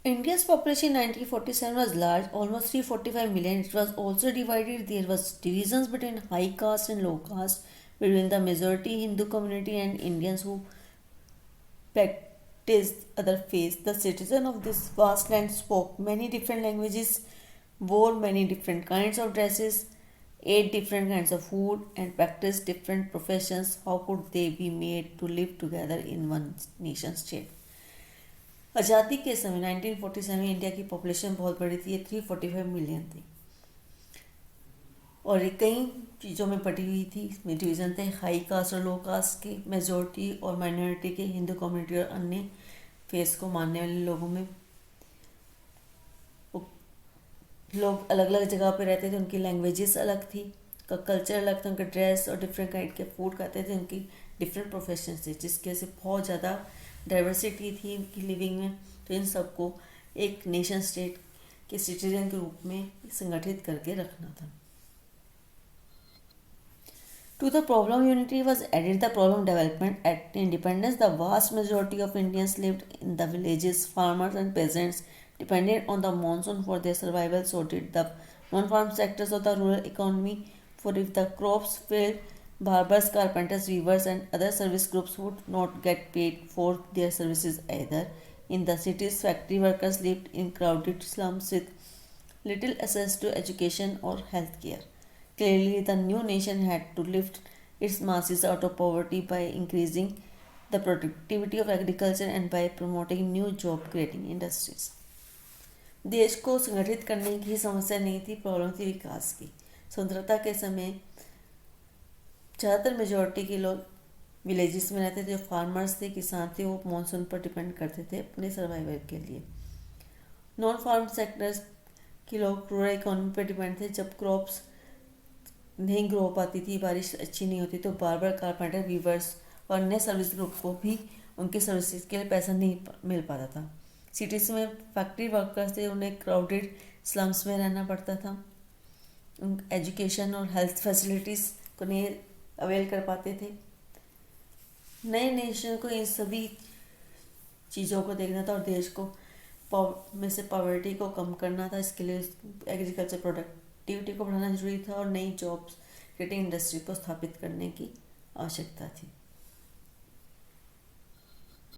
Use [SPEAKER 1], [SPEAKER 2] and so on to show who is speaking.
[SPEAKER 1] India's population in 1947 was large, almost 345 million. It was also divided. There was divisions between high caste and low caste, between the majority Hindu community and Indians who practiced other faiths. The citizens of this vast land spoke many different languages, wore many different kinds of dresses, ate different kinds of food, and practiced different professions. How could they be made to live together in one nation state? आज़ादी के समय 1947 में India की population बहुत बड़ी थी, ये 345 million थी और ये कई चीज़ों में बटी हुई थी। इसमें डिवीज़न थे हाई कास्ट और लो कास्ट के, मेजोरिटी और माइनॉरिटी के, हिंदू कम्युनिटी और अन्य फेस को मानने वाले लोगों में। लोग अलग अलग जगह पे रहते थे, उनकी लैंग्वेजेस अलग थी, का कल्चर अलग था, उनका ड्रेस और डिफरेंट काइंड के फूड खाते थे, उनकी डिफरेंट प्रोफेशन थे, जिसकी वजह से बहुत ज़्यादा डाइवर्सिटी थी उनकी लिविंग में। तो इन सबको एक नेशन स्टेट के सिटीजन के रूप में संगठित करके रखना था। To the problem unity was added the problem development. At independence, the vast majority of Indians lived in the villages. Farmers and peasants depended on the monsoon for their survival, so did the non-farm sectors of the rural economy. For if the crops failed, barbers, carpenters, weavers, and other service groups would not get paid for their services either. In the cities, factory workers lived in crowded slums with little access to education or health care. Clearly, the new nation had to lift its masses out of poverty by increasing the productivity of agriculture and by promoting new job creating industries. देश को संगठित करने की समस्या नहीं थी, problem थी विकास की। स्वतंत्रता के समय ज़्यादातर मेजोरिटी के लोग विलेजेस में रहते थे, जो फार्मर्स थे, किसान थे, वो मानसून पर डिपेंड करते थे अपने सर्वाइवल के लिए। नॉन फार्म सेक्टर्स के लोग रूरल इकोनॉमी पर डिपेंड थे। जब क्रॉप्स नहीं ग्रो हो पाती थी, बारिश अच्छी नहीं होती, तो बार्बर, कारपेंटर, वीवर्स और अन्य सर्विस ग्रुप को भी उनकी सर्विसेज के लिए पैसा नहीं मिल पाता था। सिटीज़ में फैक्ट्री वर्कर्स थे, उन्हें क्राउडेड स्लम्स में रहना पड़ता था। एजुकेशन और हेल्थ फैसिलिटीज़ को नहीं अवेल कर पाते थे। नए नेशन को इन सभी चीज़ों को देखना था और देश को में से पॉवर्टी को कम करना था। इसके लिए एग्रीकल्चर प्रोडक्टिविटी को बढ़ाना जरूरी था और नई जॉब्स क्रिएटिंग इंडस्ट्री को स्थापित करने की आवश्यकता थी।